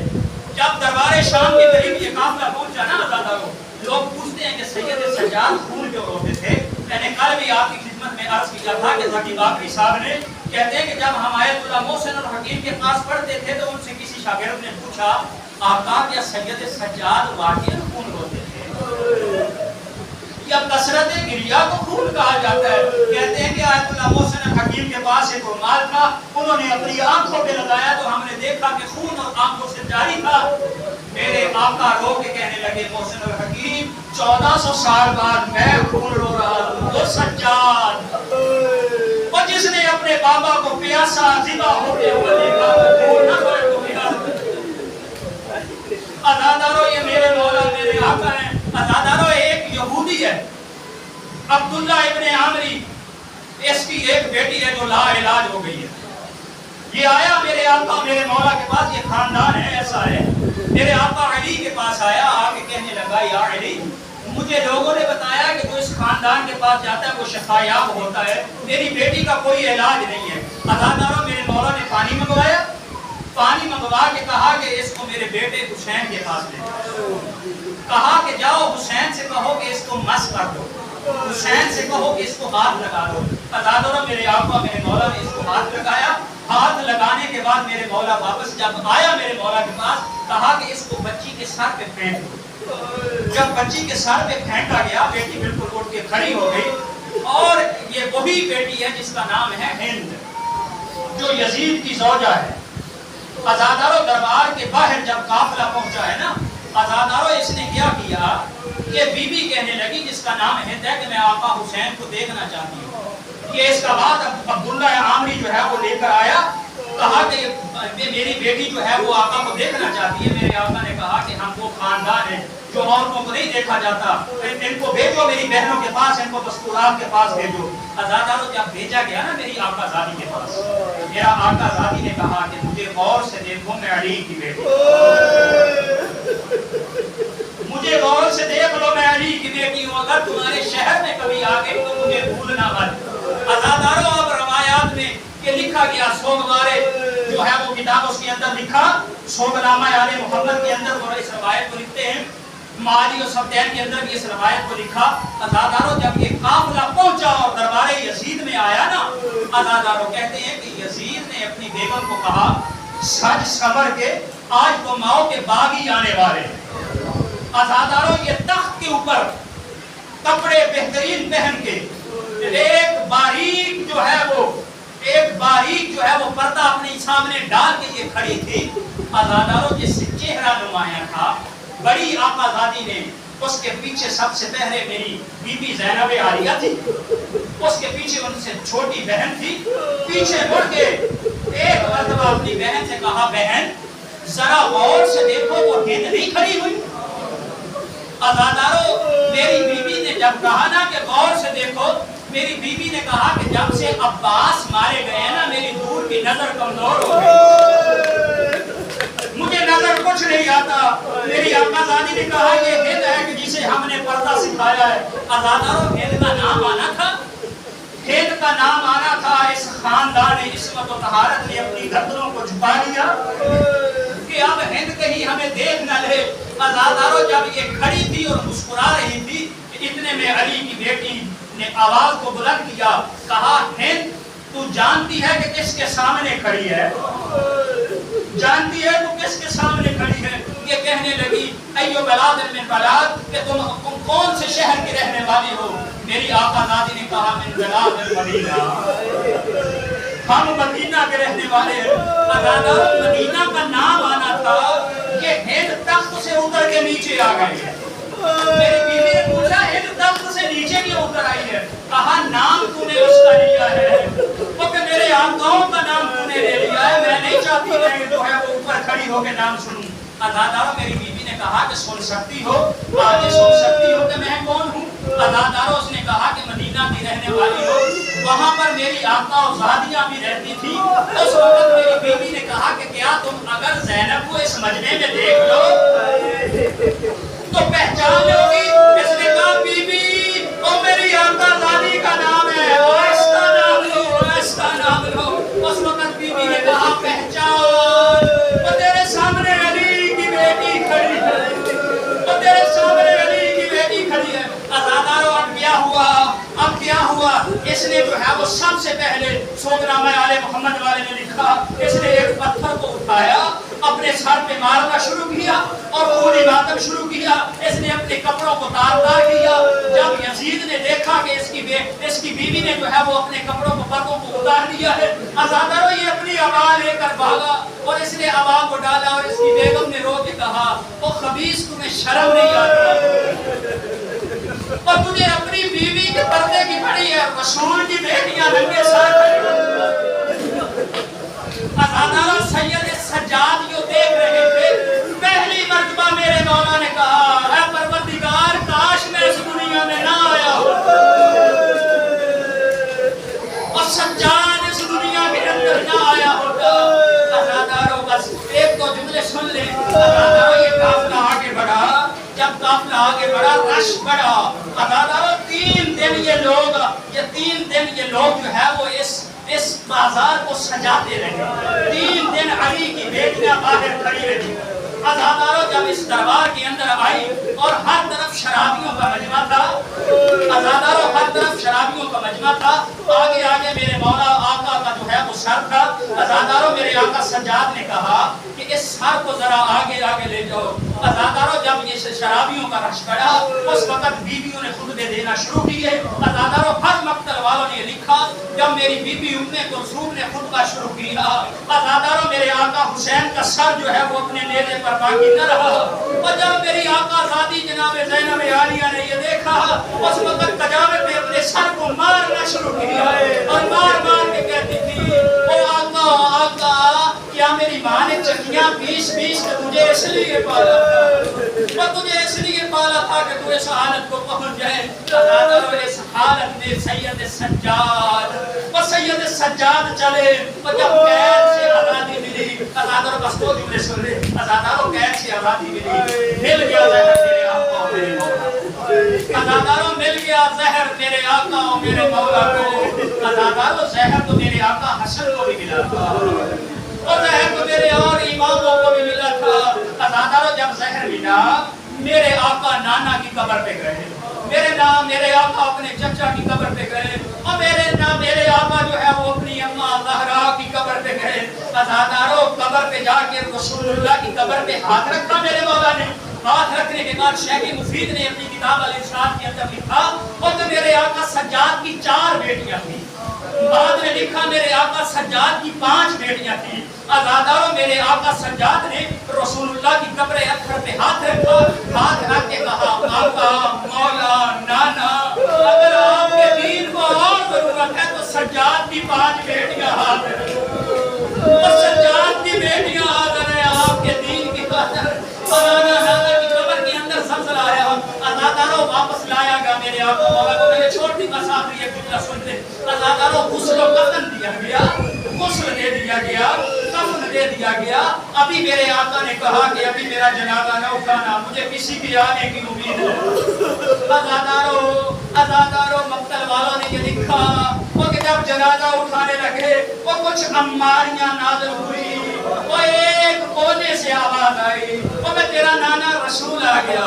جب دربار شام کے قریب یہ قافلہ پہنچا نا عزاداروں, لوگ پوچھتے ہیں کہ سید سجاد خون کیوں روتے تھے. میں نے کل بھی آپ کی خدمت میں عرض کیا تھا کہ ذکی باقری صاحب نے کہتے ہیں کہ جب ہم آیت اللہ محسن الحکیم کے پاس پڑھتے تھے تو ان سے کسی شاگرد نے پوچھا آقا کیا سید سجاد واقعی خون روتے تھے یا کثرت گریہ کو خون کہا جاتا ہے؟ کہتے ہیں کہ آیت اللہ محسن الحکیم کے پاس ایک رومال تھا, انہوں نے اپنی آنکھوں پہ لگایا تو ہم نے دیکھا کہ خون اور آنکھوں سے جاری تھا. میرے آقا رو کے کہنے لگے محسن الحکیم 1400 سال بعد میں خون رو رہا ہوں. وہ سجاد اور جس نے اپنے بابا کو پیاسا ذبح ہوتے ہوئے دیکھا خون نہ روئے تو میرا. عزاداروں یہ میرے مولا میرے آقا ہیں. عزاداروں ایک یہودی ہے عبداللہ ابن عامری, اس کی ایک بیٹی ہے جو لا علاج ہو گئی ہے. یہ آیا میرے آقا میرے مولا کے پاس, یہ خاندان ہے ایسا ہے. میرے آقا علی کے پاس آیا, آ کے کہنے لگا یا علی مجھے مجھے لوگوں نے بتایا کہ جو اس خاندان کے پاس جاتا ہے وہ شفایاب ہوتا ہے، میری بیٹی کا کوئی علاج نہیں ہے۔ عزاداروں میرے مولا نے پانی منگوایا، پانی منگوا کے کہا کہ اس کو میرے بیٹے حسین کے پاس لے جاؤ، کہا کہ جاؤ حسین سے کہو کہ اس کو مس کر دو، حسین سے کہو کہ اس کو ہاتھ لگا دو۔ عزاداروں میرے آقا میرے مولا نے اس کو ہاتھ لگایا، ہاتھ لگانے کے بعد میرے مولا واپس جب آیا میرے مولا کے پاس کہا کہ اس کو بچی کے سر پہ پھینک دو۔ جب بچی کے سر پہ پھینکا گیا بیٹی بالکل اٹھ کے کھڑی ہو گئی، اور یہ وہی بیٹی ہے جس کا نام ہے ہند، جو یزید کی زوجہ ہے۔ عزاداروں دربار کے باہر جب قافلہ پہنچا ہے نا، عزاداروں اس نے کیا کیا کہ بی بی کہنے لگی جس کا نام ہند ہے کہ میں آقا حسین کو دیکھنا چاہتی ہوں۔ یہ اس کا بعد عبداللہ عامری جو ہے وہ لے کر آیا، کہا کہ میری بیٹی جو ہے وہ آقا کو دیکھنا چاہتی ہے۔ میرے آقا نے کہا کہ ہم وہ خاندان ہیں جو عورتوں کو نہیں دیکھا جاتا، ان کو بھیجو میری بہنوں کے پاس، ان کو دستورات کے پاس بھیجو۔ عزاداروں جب بھیجا گیا نا میری آقا زادی کے پاس، میرا آقا زادی نے کہا کہ مجھے غور سے دیکھو میں علی کی بیٹی، مجھے غور سے دیکھ لو میں علی کی بیٹی ہوں، اگر تمہارے شہر میں کبھی آ گئی تو مجھے بھولنا مت۔ عزاداروں اب روایات میں یہ لکھا گیا، سوگوارے جو ہے وہ کتاب اس کے اندر لکھا، سوگنامہ آل محمد کے اندر وہ اس روایت کو لکھتے ہیں، معالی و سبتین کے اندر بھی اس روایت کو لکھا۔ عزاداروں جب یہ قافلہ پہنچا اور دربار یزید میں آیا نا، عزاداروں کہتے ہیں کہ یزید نے اپنی بیگم کو کہا سج سمر کے آج تو ماؤ کے باغی آنے والے ہیں۔ عزاداروں یہ تخت کے اوپر کپڑے بہترین پہن کے ایک باریک جو ہے وہ پردہ اپنے سامنے ڈال کے یہ کھڑی تھی۔ عزاداروں جس سے چہرہ نمایاں تھا، بڑی آقا زادی نے اس کے پیچھے سب سے پہلے میری بی بی زینب عالیہ تھی، اس کے پیچھے ان سے چھوٹی بہن تھی، پیچھے مڑ کے ایک مرتبہ اپنی بہن سے کہا بہن ذرا غور سے دیکھو وہ ہند نہیں کھڑی ہوئی۔ عزاداروں میری بیوی نے جب کہا نا کہ غور سے دیکھو، میری بیوی نے کہا کہ جب سے عباس مارے گئے ہیں نا میری دور کی نظر کمزور ہو گئی، مجھے نظر کچھ نہیں آتا۔ میری آقا زادی نے کہا یہ ہند ہے کہ جسے ہم نے پردہ سکھایا ہے۔ عزاداروں ہند کا نام آنا تھا، ہند کا نام آنا تھا، اس خاندان عصمت و طہارت نے اپنی گردنوں کو جھکا لیا کہ اب ہند کہیں ہمیں دیکھ نہ لے۔ عزاداروں جب یہ کھڑی تھی اور مسکرا رہی تھی، اتنے میں علی کی بیٹی نے آواز کو بلند کیا، کہا ہند تو جانتی ہے کہ کس کے سامنے کھڑی ہے؟ جانتی ہے تو کس کے سامنے کھڑی ہے؟ یہ کہنے لگی ایو بلاد من بلاد کہ تم کون سے شہر کی رہنے والی ہو؟ میری آقا زادی نے کہا من بلاد المدینہ، ہم مدینہ کے رہنے والے ہیں۔ عزاداروں مدینہ کا نام آنا تھا، یہ ہند تخت سے اتر کے نیچے آ گئی ہے۔ میری بیوی نے پوچھا ہند تخت سے نیچے کیوں اتر آئی ہے؟ کہا نام تو نے اس کا لیا ہے، وہ کہ میرے آقاؤں کا نام تو نے لے لیا ہے، میں نہیں چاہتی میں جو ہے وہ اوپر کھڑی ہو کے نام سنوں۔ عزاداروں میری بیوی نے کہا کہ سن سکتی ہو، آگے سن سکتی ہو کہ میں کون ہوں؟ عزاداروں اس نے کہا کہ مدینہ کی رہنے والی ہو، وہاں پر میری آقا و زادیاں بھی رہتی تھی۔ اس وقت میری بیوی نے کہا کہ کیا تم اگر زینب کو اس مجمع میں دیکھ لو تو پہچان لو گی؟ اس نے کہا بی بی وہ میری آقا زادی کا نام ہے، اس کا نام لو، اس کا نام لو۔ اس وقت بی بی نے کہا پہچان، وہ تیرے سامنے علی کی بیٹی کھڑی ہے، وہ تیرے سامنے علی کی بیٹی کھڑی ہے۔ عزاداروں اب کیا ہوا؟ اب کیا ہوا؟ اس نے جو ہے وہ سب سے پہلے سوگنامہ آل محمد والے نے لکھا، اس نے ایک پتھر کو اٹھایا، اپنے سر پہ مارنا شروع کیا اور پوری ماتم شروع کیا۔ اس نے اپنے کپڑوں کو تار تار کیا۔ جب یزید نے دیکھا کہ اس کی بیوی نے جو ہے وہ اپنے کپڑوں کو پردوں کو اتار دیا ہے، عزاداروں یہ اپنی عبا لے کر بھاگا اور اس نے عبا کو ڈالا اور اس کی بیگم نے رو کے کہا او خبیث تمہیں شرم نہیں آتی اور تجھے اپنی بیوی کے پردے کی پڑی ہے، رسول کی بیٹیاں ننگے سر کھڑی ہیں۔ عزاداروں سید سجاد جو دیکھ رہے تھے، پہلی مرتبہ میرے مولا نے کہا اے پروردگار کاش میں اس دنیا میں نہ آیا ہوتا اور سجاد اس دنیا کے اندر نہ آیا ہوتا۔ عزاداروں بس ایک دو جملے سن لیں۔ عزاداروں یہ قافلہ آگے بڑھا، جب آگے بڑھا، رش بڑھا. عزادارو 3 دن یہ لوگ جو ہے وہ اس بازار کو سجاتے رہے. 3 دن علی کی بیٹیاں باہر کھڑی رہی. عزادارو جب اس دربار کے اندر آئی اور ہر طرف شرابیوں کا مجمع تھا، عزادارو ہر طرف شرابیوں کا مجمع تھا. آگے آگے میرے مولا آقا کا جو ہے وہ سر تھا. عزادارو میرے آقا سجاد نے کہا کہ اس سر کو ذرا آگے آگے لے جاؤ. عزادارو جب یہ شرابیوں کا رش بڑھا اس وقت بیویوں نے خطبے دینا شروع کیے. عزادارو ہر مقتل والوں نے لکھا جب میری بیوی ام کلثوم نے خطبہ شروع کیا، عزادارو میرے آقا حسین کا سر جو ہے وہ اپنے نیزے پر باقی نہ رہا. اور جب میری آقا زادی جناب زینب عالیہ نے یہ دیکھا اس وقت تجاوز نے اپنے سر کو مارنا شروع کیا اور مار مار کے کہتی تھی او آقا آقا کیا میری ماں نے چکیاں پیس پیس کے تجھے اس لیے پالا تھا، اور تجھے اس لیے پالا تھا کہ تو اس حالت کو پہنچ جائے. عزادارو اس حالت میں سید سجاد چلے اور جب قید سے آزادی ملی. عزادارو بس 2 جملے سن لے. عزادارو قید سے آزادی مل گیا زہر میرے آقا و میرے مولا. عزادارو مل گیا زہر میرے آقا و میرے مولا کو. عزادارو زہر تو میرے آقا حسن کو بھی ملا تھا اور زہر تو میرے اور اماموں کو بھی ملا تھا. عزادارو جب زہر ملا میرے آقا نانا کی قبر پہ گئے، میرے آقا اپنے چچا کی قبر پہ گئے اور میرے آقا جو ہے وہ اپنی اماں زہرا کی قبر پہ گئے. عزادارو قبر پہ جا کے رسول اللہ کی قبر پہ ہاتھ رکھا میرے مولا نے. ہاتھ رکھنے کے بعد شیخ مفید نے اپنی کتاب الارشاد کے اندر لکھا اور تو میرے آقا سجاد کی 4 بیٹیاں تھیں. بعد میں لکھا میرے آقا سجاد کی 5 بیٹیاں تھیں. عزادارو میرے آقا سجاد نے رسول اللہ کی قبر اطہر پہ ہاتھ رکھا، ہاتھ رکھ کے کہا آقا مولا نانا اگر آپ کے دین کو اور ضرورت ہے تو سجاد کی 5 بیٹیاں حاضر ہیں اور سجاد کی بیٹیاں حاضر ہیں آپ کے دین کی خاطر. نانا کی قبر کے اندر زلزلہ آیا. عزادارو واپس لایا گیا میرے آقا مولا کو. میں نے چھوٹی بس آخری ایک جملہ سنتے. عزادارو غسل و کفن دیا گیا، غسل دے دیا گیا، کفن دے دیا گیا. ابھی میرے آقا نے کہا کہ ابھی میرا جنازہ نہ اٹھانا، مجھے کسی کی آنے کی امید ہے. عزادارو مقتل والوں نے یہ لکھا وہ کہ جب جنازہ اٹھانے لگے وہ کچھ اماریاں نازل ہوئی. وہ ایک کونے سے آواز آئی وہ میں تیرا نانا رسول آ گیا.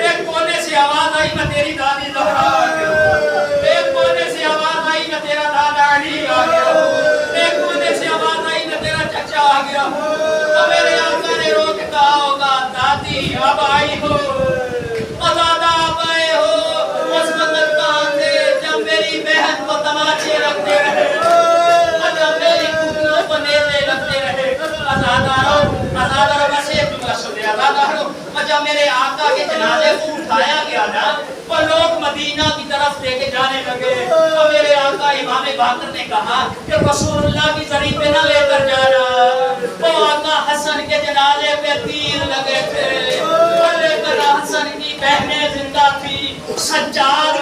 ایک کونے سے آواز آئی میں تیری دادی زہرا آ گیا. ایک کونے سے آواز آئی میں تیرا دادا علی آ گیا. ایک کونے سے آواز آئی میں تیرا چچا آ گیا. اور میرے آقا نے رو کے کہا ہوگا دادی اب آئی ہو، دادا اب آئے ہو. اس وقت کہاں تھے جب میری بہن کو تماچے رکھتے رہے اور جب میری کتنوں کو نیزے لگتے رہے. عزادارو بس ایک جملہ سن لیا. عزادارو جب میرے آقا کے جنازے کو اٹھایا گیا نا وہ لوگ مدینہ کی طرف لے کے جانے لگے اور میرے آقا امام باقر نے کہا کہ رسول اللہ کی ذریعے پہ نہ لے کر جانا. وہ آقا حسن کے جنازے پہ تیر لگے تھے اور لے کر حسن کی بہنیں زندہ تھی. سجاد